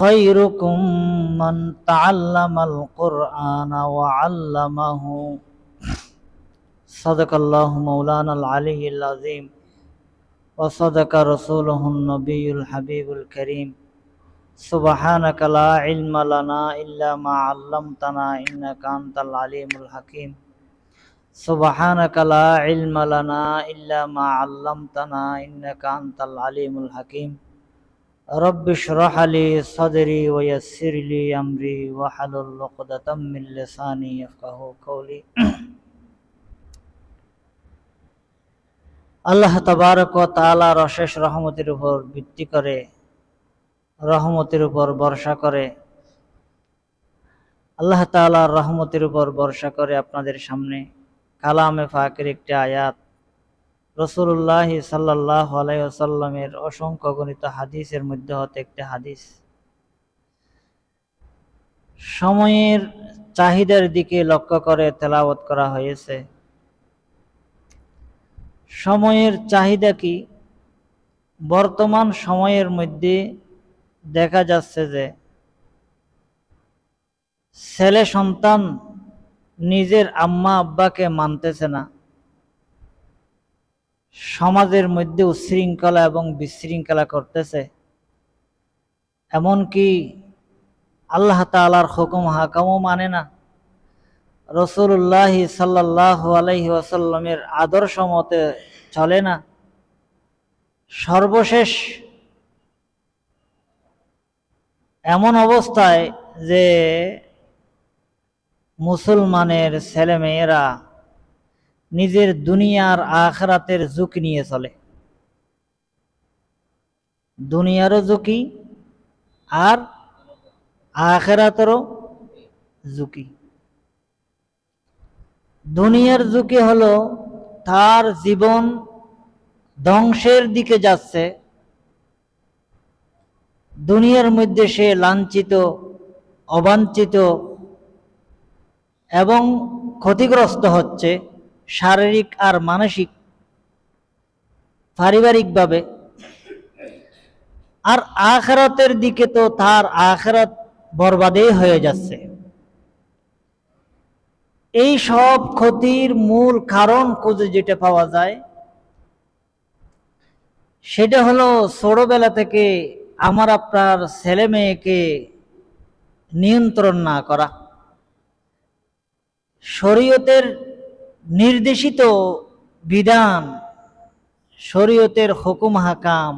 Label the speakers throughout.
Speaker 1: خيركم من تعلم القرآن وعلمه صدق الله مولانا العلي العظيم وصدق رسوله النبي الحبيب الكريم سبحانك لا علم لنا إلا ما علمتنا إنك أنت العليم الحكيم سبحانك لا علم لنا إلا ما علمتنا إنك أنت العليم الحكيم رب اشرح لي صدري ويسر لي أمري واحلل عقدة من لساني يفقهوا قولي আল্লাহ তাবারক ওয়া তাআলার অশেষ রহমতের উপর ভিত্তি করে, রহমতের উপর ভরসা করে, আল্লাহ তাআলার রহমতের উপর ভরসা করে আপনাদের সামনে কালামে পাকের একটি আয়াত, রাসূলুল্লাহ সাল্লাল্লাহু আলাইহি ওয়াসাল্লামের অসংখ্য গণিত হাদিসের মধ্যে হতে একটি হাদিস সময়ের চাহিদার দিকে লক্ষ্য করে তেলাওয়াত করা হয়েছে। সময়ের চাহিদা কি? বর্তমান সময়ের মধ্যে দেখা যাচ্ছে যে ছেলে সন্তান নিজের আম্মা আব্বাকে মানতেছে না, সমাজের মধ্যে উচ্ছৃঙ্খলা এবং বিশৃঙ্খলা করতেছে, এমনকি আল্লাহ তাআলার হুকুম হাকামও মানে না, রাসূলুল্লাহ সাল্লাল্লাহু আলাইহি ওয়াসাল্লামের আদর্শ মতে চলে না। সর্বশেষ এমন অবস্থায় যে মুসলমানের ছেলেমেয়েরা নিজের দুনিয়ার আখিরাতের ঝুঁকি নিয়ে চলে, দুনিয়ারও ঝুঁকি আর আখিরাতেরও ঝুঁকি। দুনিয়ার ঝুঁকি হলো তার জীবন ধ্বংসের দিকে যাচ্ছে, দুনিয়ার মধ্যে সে লাঞ্ছিত, অবাঞ্ছিত এবং ক্ষতিগ্রস্ত হচ্ছে শারীরিক আর মানসিক, পারিবারিকভাবে। আর আখিরাতের দিকে তো তার আখিরাত বরবাদই হয়ে যাচ্ছে। এই সব ক্ষতির মূল কারণ খুঁজে যেটা পাওয়া যায় সেটা হলো ছোটবেলা থেকে আমার আপনার ছেলে মেয়েকে নিয়ন্ত্রণ না করা, শরীয়তের নির্দেশিত বিধান, শরীয়তের হুকুম হাকাম,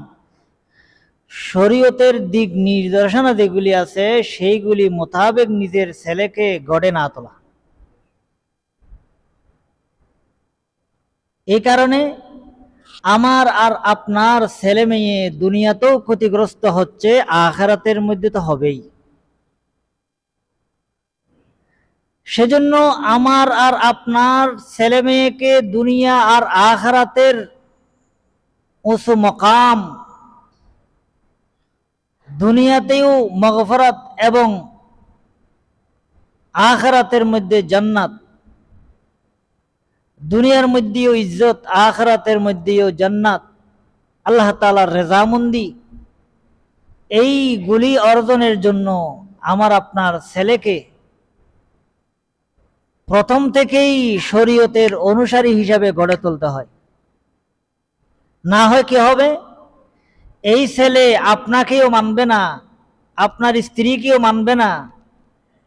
Speaker 1: শরীয়তের দিক নির্দেশনা যেগুলি আছে সেইগুলি মোতাবেক নিজের ছেলেকে গড়ে না তোলা। এই কারণে আমার আর আপনার ছেলে মেয়ে দুনিয়াতেও ক্ষতিগ্রস্ত হচ্ছে, আখিরাতের মধ্যে তো হবেই। সেজন্য আমার আর আপনার ছেলে মেয়েকে দুনিয়া আর আখিরাতের উঁচু মকাম, দুনিয়াতেও মাগফিরাত এবং আখিরাতের মধ্যে জান্নাত, দুনিয়ার মধ্যেও ইজ্জত, আখিরাতের মধ্যেও জান্নাত, আল্লাহ তাআলার রেজামন্দি, এইগুলি অর্জনের জন্য আমার আপনার ছেলেকে প্রথম থেকেই শরীয়তের অনুসারী হিসাবে গড়ে তুলতে হয়। না হয় কি হবে, এই ছেলে আপনাকেও মানবে না, আপনার স্ত্রীকেও মানবে না,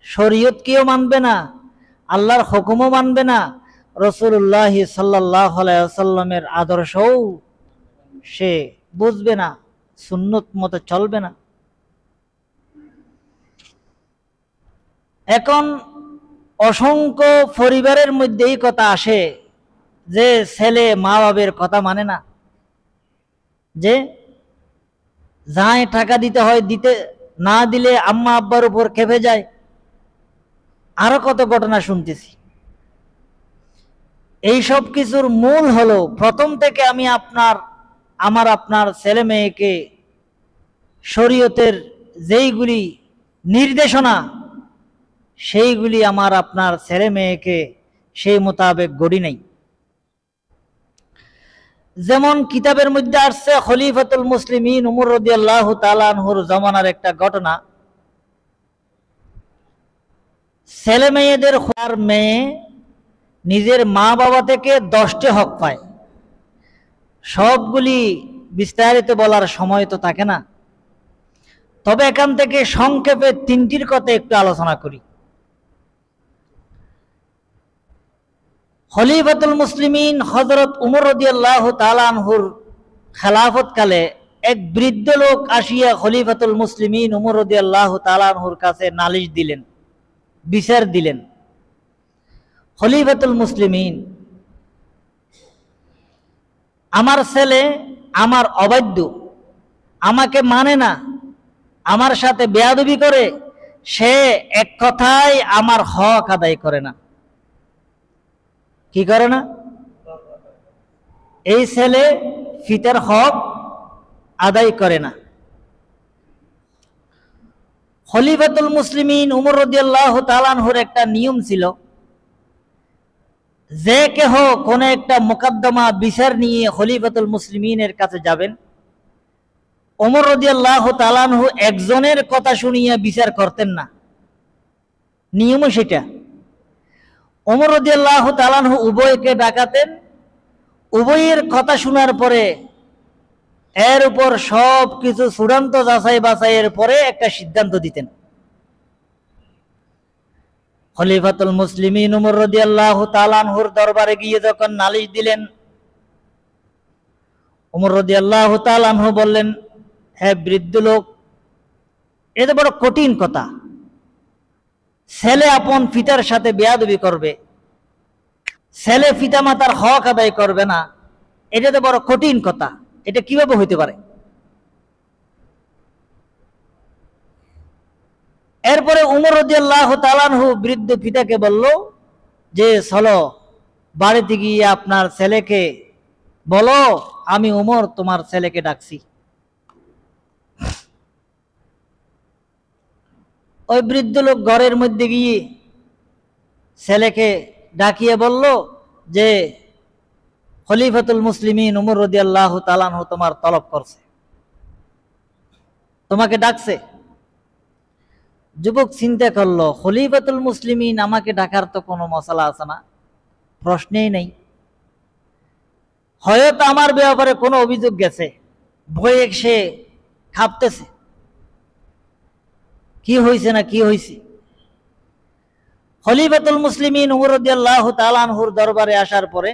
Speaker 1: শরীয়তকেও মানবে না, আল্লাহর হুকুমও মানবে না, রাসূলুল্লাহ সাল্লাল্লাহু আলাইহি ওয়াসাল্লামের আদর্শও সে বুঝবে না, সুন্নত মতো চলবে না। এখন অসংখ্য পরিবারের মধ্যে এই কথা আসে যে ছেলে মা বাবার কথা মানে না, যে যাই টাকা দিতে হয়, দিতে না দিলে আম্মা আব্বার উপর খেপে যায়। আরো কত ঘটনা শুনতেছি। এই সব কিছুর মূল হলো প্রথম থেকে আমার আপনার ছেলে মেয়েকে শরীয়তের যেইগুলি নির্দেশনা সেইগুলি আমার আপনার ছেলে মেয়েকে সেই মোতাবেক গড়ি নাই। যেমন কিতাবের মধ্যে আসছে খলিফাতুল মুসলিমিন উমর রাদিয়াল্লাহু তাআলা আনহুর জামানার একটা ঘটনা। ছেলে মেয়েদের আর মেয়ে নিজের মা বাবা থেকে 10টি হক পায়। সবগুলি বিস্তারিত বলার সময় তো থাকে না, তবে এখান থেকে সংক্ষেপে 3টির কথা একটু আলোচনা করি। খলিফাতুল মুসলিমিন হযরত উমর রাদিয়াল্লাহু তাআলা আনহুর খেলাফত কালে এক বৃদ্ধ লোক আসিয়া খলিফাতুল মুসলিমিন উমর রাদিয়াল্লাহু তাআলা আনহুর কাছে নালিশ দিলেন, বিচার দিলেন। খলিফাতুল মুসলিমিন, আমার ছেলে আমার অবাধ্য, আমাকে মানে না, আমার সাথে বেয়াদবি করে, সে এক কথায় আমার হক আদায় করে না। কি করে না? এই ছেলে পিতার হক আদায় করে না। খলিফাতুল মুসলিমিন উমর রাদিয়াল্লাহু তাআলা আনহুর একটা নিয়ম ছিল, যে কেহ কোন একটা মোকদ্দমা বিচার নিয়ে খলিফাতুল মুসলিমিনের কাছে যাবেন, ওমর রাদিয়াল্লাহু তাআলা আনহু একজনের কথা শুনিয়া বিচার করতেন না। নিয়ম সেটা। ওমর রাদিয়াল্লাহু তাআলা আনহু উভয়কে ডাকাতেন, উভয়ের কথা শোনার পরে এর উপর সব কিছু চূড়ান্ত যাচাই বাছাইয়ের পরে একটা সিদ্ধান্ত দিতেন। খলিফাতুল মুসলিমিন উমর রাদিয়াল্লাহু তাআলা আনহুর দরবারে গিয়ে যখন নালিশ দিলেন, উমর রাদিয়াল্লাহু তাআলা আনহু বললেন, হে বৃদ্ধ লোক, এটা বড় কঠিন কথা। ছেলে আপন পিতার সাথে বেয়াদবি করবে, ছেলে পিতা মাতার হক আদায় করবে না, এটা তো বড় কঠিন কথা। এটা কিভাবে হইতে পারে? এরপরে উমর রাদিয়াল্লাহু তাআলা আনহু বৃদ্ধ পিতাকে বলল যে, চলো বাড়িতে গিয়ে আপনার ছেলেকে বলো আমি উমর তোমার ছেলেকে ডাকছি। ওই বৃদ্ধ লোক ঘরের মধ্যে গিয়ে ছেলেকে ডাকিয়ে বলল যে, খলিফাতুল মুসলিমিন উমর রাদিয়াল্লাহু তাআলা আনহু তোমার তলব করছে, তোমাকে ডাকছে। যুবক চিন্তা করলো, খলিফাতুল মুসলিমিন আমাকে ডাকার তো কোনো মশলা আছে না, প্রশ্নেই নেই। হয়তো আমার ব্যাপারে কোনো অভিযোগ গেছে, ভয়ে সে কাঁপতেছে, কি হয়েছে না কি হয়েছে। খলিফাতুল মুসলিমিন উমর রাদিয়াল্লাহু তাআলা আনহুর দরবারে আসার পরে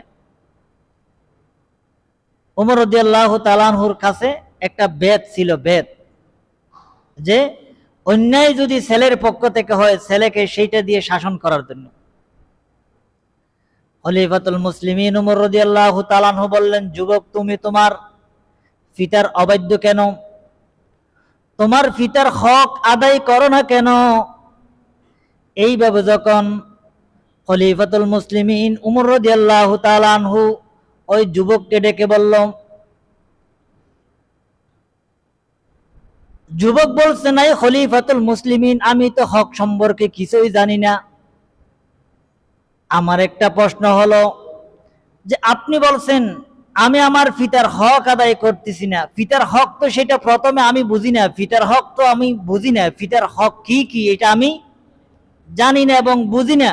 Speaker 1: উমর রাদিয়াল্লাহু তাআলা আনহুর কাছে একটা বেদ ছিল, বেদ, যে অন্যায় যদি ছেলের পক্ষ থেকে হয় ছেলেকে সেইটা দিয়ে শাসন করার জন্য। খলিফাতুল মুসলিমিন উমর রাদিয়াল্লাহু তাআলা আনহু বললেন, যুবক, তুমি তোমার পিতার অবাধ্য কেন? তোমার পিতার হক আদায় করো না কেন? এইভাবে যখন খলিফাতুল মুসলিমিন উমর রাদিয়াল্লাহু তাআলা আনহু ওই যুবককে ডেকে বলল, যুবক বলছে, নাই খলিফাতুল মুসলিমিন, আমি তো হক সম্পর্কে কিছুই জানি না। আমার একটা প্রশ্ন হলো যে, আপনি বলছেন আমি আমার পিতার হক আদায় করতেছি না, পিতার হক তো সেটা প্রথমে আমি বুঝি না, পিতার হক তো আমি বুঝি না, পিতার হক কি কি এটা আমি জানি না এবং বুঝি না।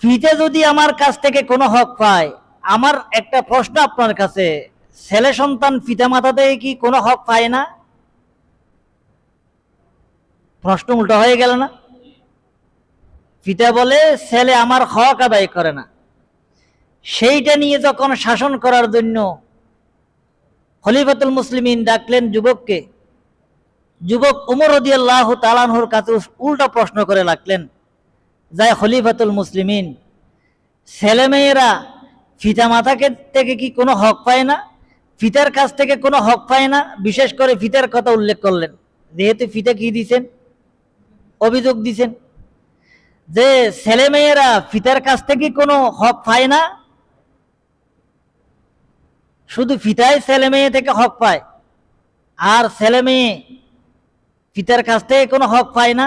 Speaker 1: পিতা যদি আমার কাছ থেকে কোনো হক পায়, আমার একটা প্রশ্ন আপনার কাছে, ছেলে সন্তান পিতা মাতা থেকে কি কোনো হক পায় না? প্রশ্ন উল্টো হয়ে গেল না? পিতা বলে ছেলে আমার হক আদায় করে না। সেইটা নিয়ে যখন শাসন করার জন্য খলিফাতুল মুসলিমিন ডাকলেন যুবককে, যুবক উমর রাদিয়াল্লাহু তাআলা আনহুর কাছে উল্টা প্রশ্ন করে লাগলেন, যায় খলিফাতুল মুসলিমিন, ছেলে মেয়েরা পিতা মাতাকে থেকে কি কোনো হক পায় না? পিতার কাছ থেকে কোনো হক পায় না? বিশেষ করে পিতার কথা উল্লেখ করলেন, যেহেতু পিতা কি দিছেন, অভিযোগ দিছেন যে ছেলে মেয়েরা পিতার কাছ থেকে কোনো হক পায় না, শুধু পিতাই ছেলে মেয়ে থেকে হক পায় আর ছেলে মেয়ে পিতার কাছ থেকে কোনো হক পায় না।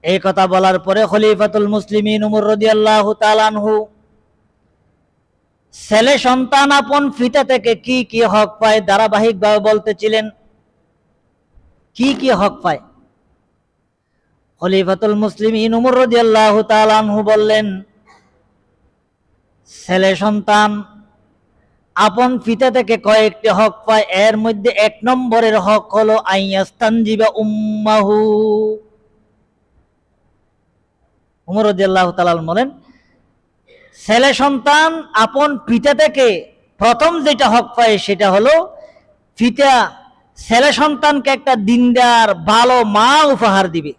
Speaker 1: এই কথা বলার পরে খলিফাতুল মুসলিমিন উমর রাদিয়াল্লাহু তাআলা আনহু ছেলে সন্তান আপন পিতা থেকে কি কি হক পায় ধারাবাহিকভাবে বলতেছিলেন, কি কি হক পায়। খলিফাতুল মুসলিমিন ওমর রাদিয়াল্লাহু তাআলা আনহু বললেন, ছেলে সন্তান আপন পিতা থেকে কয়েকটি হক পায়, এর মধ্যে 1 নম্বরের হক হলো আইয়াস্তানজিবা উম্মাহু। ওমর রাদিয়াল্লাহু তাআলা বলেন, ছেলে সন্তান আপন পিতা থেকে প্রথম যেটা হক পায় সেটা হলো পিতা ছেলে সন্তানকে একটা দিনদার ভালো মা উপহার দিবে।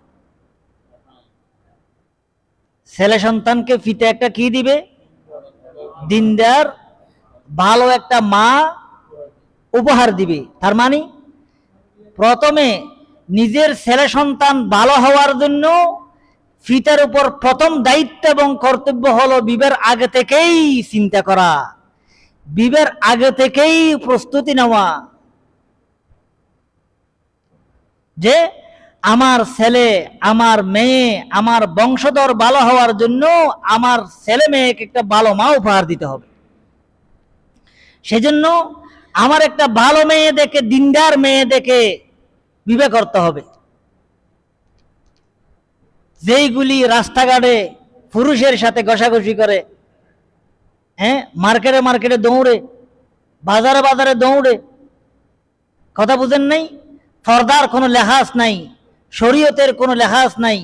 Speaker 1: ছেলে সন্তানকে পিতা একটা কি দিবে? দিনদার ভালো একটা মা উপহার দিবে। তার মানে প্রথমে নিজের ছেলে সন্তান ভালো হওয়ার জন্য পিতার উপর প্রথম দায়িত্ব এবং কর্তব্য হলো বিবাহের আগে থেকেই চিন্তা করা, বিবাহের আগে থেকেই প্রস্তুতি নেওয়া, যে আমার ছেলে আমার মেয়ে আমার বংশধর ভালো হওয়ার জন্য আমার ছেলে মেয়েকে একটা ভালো মা উপহার দিতে হবে। সেজন্য আমার একটা ভালো মেয়ে দেখে, দিনদার মেয়ে দেখে বিবাহ করতে হবে। যেইগুলি রাস্তাঘাটে পুরুষের সাথে ঘষাঘষি করে, মার্কেটে মার্কেটে দৌড়ে, বাজারে বাজারে দৌড়ে, কথা বুঝেন নাই? পর্দার কোনো লেহাজ নাই, শরীয়তের কোনো লেহাজ নাই।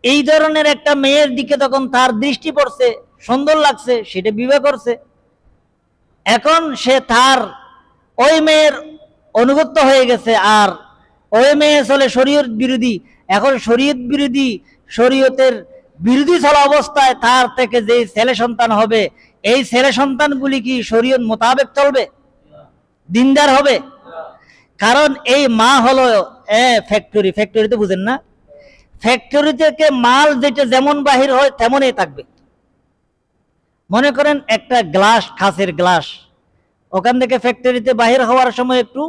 Speaker 1: এই ধরনের একটা মেয়ের দিকে তখন তার দৃষ্টি পড়ছে, সুন্দর লাগছে, সেটা বিবাহ করছে। এখন সে তার ওই মেয়ের অনুগত হয়ে গেছে, আর ওই মেয়ে চলে শরীয়ত বিরোধী। এখন শরীয়ত বিরোধী, শরীয়তের বিরোধী চলা অবস্থায় তার থেকে যে ছেলে সন্তান হবে, এই ছেলে সন্তানগুলি কি শরীয়ত মোতাবেক চলবে? দিনদার হবে? কারণ এই মা হলো ফ্যাক্টরি। ফ্যাক্টরিতে বুঝেন না? ফ্যাক্টরি থেকে মাল যেটা যেমন বাহির হয় তেমনই থাকবে। মনে করেন একটা গ্লাস, কাঁচের গ্লাস, ওখান থেকে ফ্যাক্টরিতে বাহির হওয়ার সময় একটু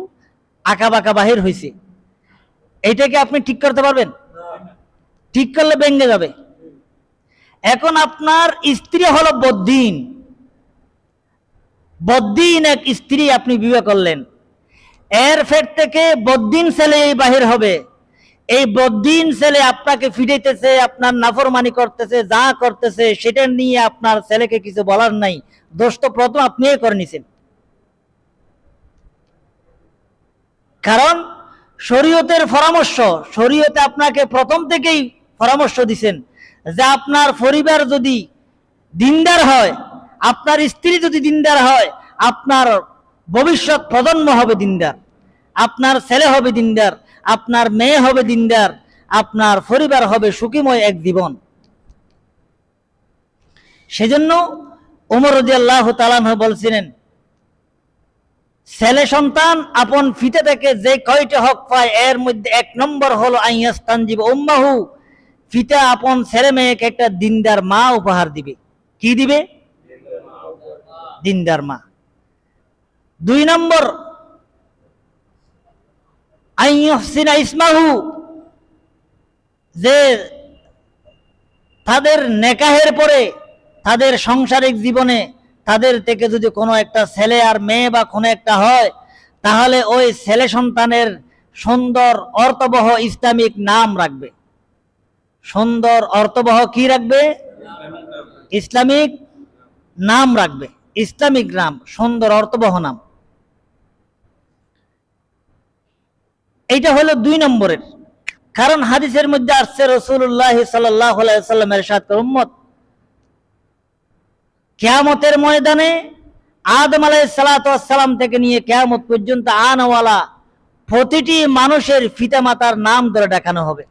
Speaker 1: আঁকা বাঁকা বাহির হয়েছে, এইটাকে আপনি ঠিক করতে পারবেন? ঠিক করলে ভেঙে যাবে। এখন আপনার স্ত্রী হলো বদ্দিন, বদ্দিন এক স্ত্রী আপনি বিবাহ করলেন, এর ফেট থেকে বদ্দিন ছেলে বাহির হবে। এই বদ্দিন ছেলে আপনাকে ফিরাইতেছে, আপনার নাফরমানি করতেছে, যা করতেছে সেটা নিয়ে আপনার ছেলেকে কিছু বলার নাই, দোষ তো প্রথম আপনি করে নিছেন। কারণ শরীয়তের পরামর্শ, শরীয়তে আপনাকে প্রথম থেকেই পরামর্শ দিছেন যে আপনার পরিবার যদি দিনদার হয়, আপনার স্ত্রী যদি দিনদার হয়, আপনার ভবিষ্যৎ প্রজন্ম হবে দিনদার, আপনার ছেলে হবে দিনদার, আপনার মেয়ে হবে দিনদার, আপনার পরিবার হবে সুখীময় এক জীবন। সেজন্য ওমর রাদিয়াল্লাহু তাআলা বলছিলেন, ছেলে সন্তান আপন পিতা থেকে যে কয়টা হক পায়, এর মধ্যে 1 নম্বর হলো আইয়াস্তানজিবা উম্মাহু, পিতা আপন ছেলে মেয়েকে একটা দিনদার মা উপহার দিবে। কি দিবে? দিনদার মা। 2 নম্বর আইয়ুহসিনা ইসমাহু, যে তাদের নেকাহের পরে তাদের সাংসারিক জীবনে তাদের থেকে যদি কোনো একটা ছেলে আর মেয়ে বা কোনো একটা হয়, তাহলে ওই ছেলে সন্তানের সুন্দর অর্থবহ ইসলামিক নাম রাখবে। সুন্দর অর্থবহ কি রাখবে? ইসলামিক নাম রাখবে, ইসলামিক নাম, সুন্দর অর্থবহ নাম। এইটা হলো 2 নম্বরের। কারণ হাদিসের মধ্যে আসছে, রাসূলুল্লাহ সাল্লাল্লাহু আলাইহি ওয়াসাল্লাম ইরশাদ করেন, উম্মত কিয়ামতের ময়দানে আদম আলাইহিস সালাতু ওয়াস সালাম থেকে নিয়ে কিয়ামত পর্যন্ত আনাওয়ালা প্রতিটি মানুষের পিতামাতার নাম ধরে ডাকানো হবে।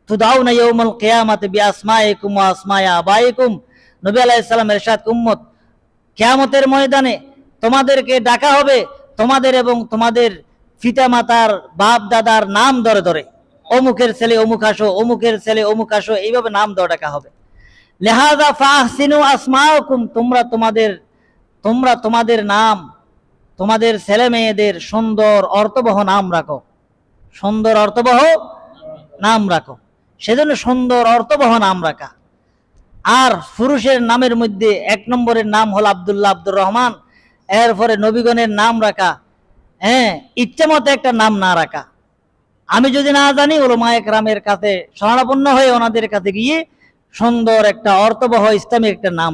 Speaker 1: তুদাউনা ইয়াউমাল কিয়ামাতি বিআসমাইকুম ওয়া আসমাই আবাইকুম। নবী আলাইহিস সালাম ইরশাদ, উম্মত কিয়ামতের ময়দানে তোমাদেরকে ডাকা হবে তোমাদের এবং তোমাদের পিতামাতার বাপ দাদার নাম ধরে ধরে, অমুকের ছেলে অমুক আসো, অমুকের ছেলে অমুক আসো, এইভাবে নাম ধরে ডাকা হবে। লিহাযা ফাহসিনু আসমাউকুম, তোমরা তোমাদের নাম, তোমাদের ছেলে মেয়েদের সুন্দর অর্থবহ নাম রাখো, সুন্দর অর্থবহ নাম রাখো। সেজন্য সুন্দর অর্থবহ নাম রাখা। আর পুরুষের নামের মধ্যে 1 নম্বরের নাম হলো আব্দুল্লাহ, আব্দুর রহমান। এরপরে নবীগণের নাম রাখা, ইচ্ছা মতো একটা নাম না রাখা। আমি যদি না জানি উলামায়ে কেরামের কাছে শরণাপন্ন হয়ে ওনাদের কাছে গিয়ে সুন্দর একটা অর্থবহ ইসলামিক একটা নাম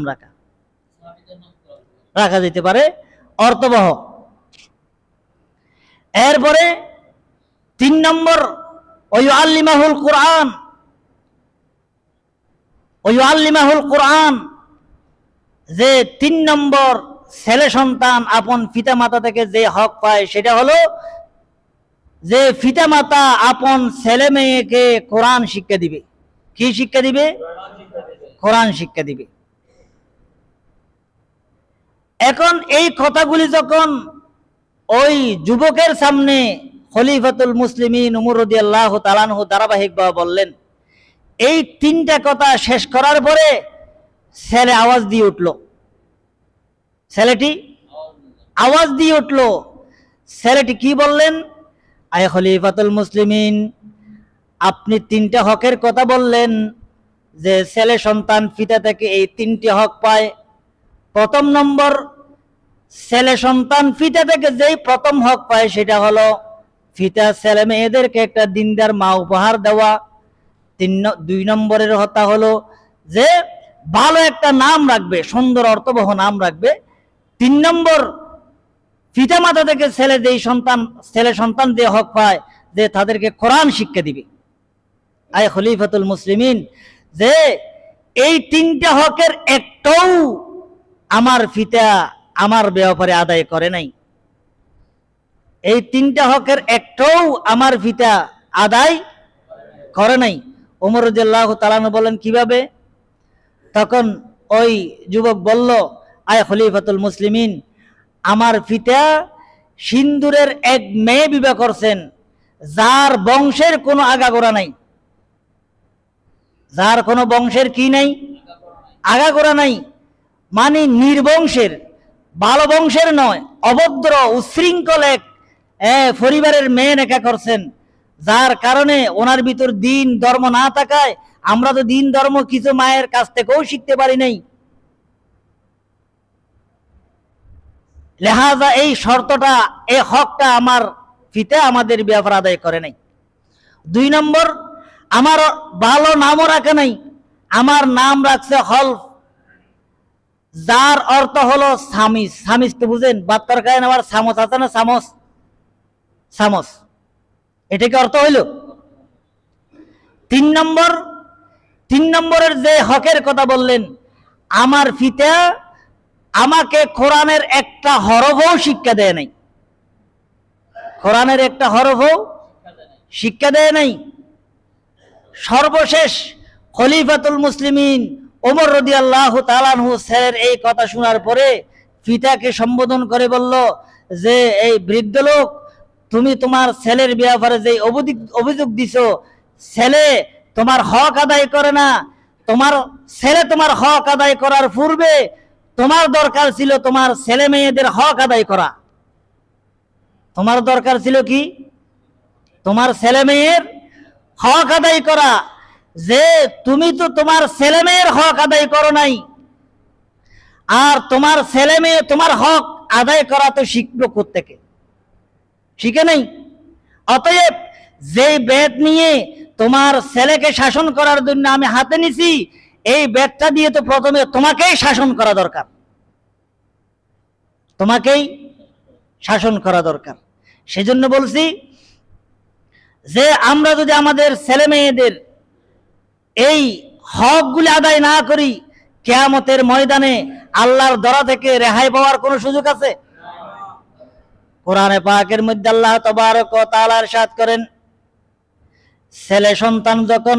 Speaker 1: রাখা যেতে পারে, অর্থবহ। এরপরে 3 নম্বর ওয়ায়ুআল্লিমাহুল কুরআন, ওয়ায়ুআল্লিমাহুল কুরআন, যে 3 নম্বর ছেলে সন্তান আপন পিতামাতা থেকে যে হক পায় সেটা হলো যে পিতামাতা আপন ছেলে মেয়েকে কোরআন শিক্ষা দিবে। কি শিক্ষা দিবে? কোরআন শিক্ষা দিবে। এখন এই কথাগুলি যখন ওই যুবকের সামনে খলিফাতুল মুসলিমিন উমর রাদিয়াল্লাহু তাআলা আনহু ধারাবাহিকভাবে বললেন, এই 3টা কথা শেষ করার পরে ছেলে আওয়াজ দিয়ে উঠল, ছেলেটি আওয়াজ দিয়ে উঠল। ছেলেটি কি বললেন? আয় খলিফাতুল মুসলিমিন, আপনি 3টা হকের কথা বললেন যে ছেলে সন্তান পিতা থেকে এই 3টি হক পায়। প্রথম নম্বর, ছেলে সন্তান পিতা থেকে যেই প্রথম হক পায় সেটা হলো পিতা ছেলে মেয়েদেরকে একটা দিনদার মা উপহার দেওয়া। 2 নম্বরের কথা হলো যে ভালো একটা নাম রাখবে, সুন্দর অর্থবহ নাম রাখবে। 3 নম্বর, পিতা মাতা থেকে ছেলে সন্তান যে হক পায় যে তাদেরকে কোরআন শিক্ষা দিবে। আয় খলিফাতুল মুসলিমিন, যে এই 3টা হকের একটাও আমার পিতা আমার ব্যাপারে আদায় করে নাই, এই 3টা হকের একটাও আমার পিতা আদায় করে নাই। ওমর রাদিয়াল্লাহু তাআলা আনহু বলেন, কিভাবে? তখন ওই যুবক বলল, আয় খলিফাতুল মুসলিমিন, আমার পিতা সিন্দুরের এক মেয়ে বিবাহ করছেন যার বংশের কোনো আগাগোড়া নাই, যার কোনো বংশের কি নাই? আগাগোড়া নাই, মানে নির্বংশের, ভালো বংশের নয়, অভদ্র উশৃঙ্খল এক পরিবারের মেয়ে নেকা করছেন, যার কারণে ওনার ভিতর দিন ধর্ম না থাকায় আমরা তো দিন ধর্ম কিছু মায়ের কাছ থেকেও শিখতে পারি নাই, লেহাজা এই শর্তটা, এই হকটা আমার পিতা আমাদের ব্যাপার আদায় করে নাই। 2 নম্বর, আমার ভালো নামও রাখে নাই, আমার নাম রাখছে হলফ, যার অর্থ হলো সামিস। সামিস তো বুঝেন, ভাত তরকারি নেওয়ার চামচ আছে না, চামচ, চামচ, এটা কি অর্থ হইল? 3 নম্বরের যে হকের কথা বললেন, আমার পিতা আমাকে কোরআনের একটা হরফও শিক্ষা দেয় নাই, কোরআনের একটা হরফও শিক্ষা দেয় নাই। সর্বশেষ খলিফাতুল মুসলিমিন ওমর রাদিয়াল্লাহু তাআলা আনহু স্যারের এই কথা শোনার পরে পিতাকে সম্বোধন করে বলল যে, এই বৃদ্ধ লোক, তুমি তোমার ছেলের ব্যাপারে যে অভিযোগ দিছো, ছেলে তোমার হক আদায় করে না, তোমার ছেলে তোমার হক আদায় করার পূর্বে তোমার দরকার ছিল তোমার ছেলে মেয়েদের হক আদায় করা। তোমার দরকার ছিল কি? তোমার ছেলে মেয়ের হক আদায় করা। যে তুমি তো তোমার ছেলে মেয়ের হক আদায় করো নাই, আর তোমার ছেলে মেয়ে তোমার হক আদায় করা তো শিখলো কোত্থেকে? শিখে নাই। অতএব যেই বেদ নিয়ে তোমার ছেলেকে শাসন করার জন্য আমি হাতে নিছি, এই বেদটা দিয়ে তো প্রথমে তোমাকেই শাসন করা দরকার, তোমাকেই শাসন করা দরকার। সেজন্য বলছি যে আমরা যদি আমাদের ছেলে মেয়েদের এই হকগুলি আদায় না করি, কিয়ামতের ময়দানে আল্লাহর দরা থেকে রেহাই পাওয়ার কোনো সুযোগ আছে? কোরআনে পাকের মধ্যে আল্লাহ তাবারক ওয়া তাআলা ইরশাদ করেন, ছেলে সন্তান যখন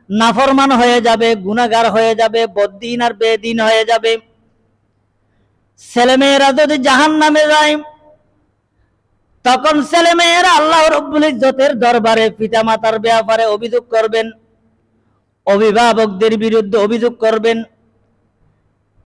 Speaker 1: নাফরমান হয়ে যাবে, গুনাহগার হয়ে যাবে, বদ্দিন আর বেদিন হয়ে যাবে, ছেলেমেয়েরা যদি জাহান্নামে যায়, তখন ছেলেমেয়েরা আল্লাহ রাব্বুল ইজ্জতের দরবারে পিতামাতার ব্যাপারে অভিযোগ করবেন, অভিভাবকদের বিরুদ্ধে অভিযোগ করবেন।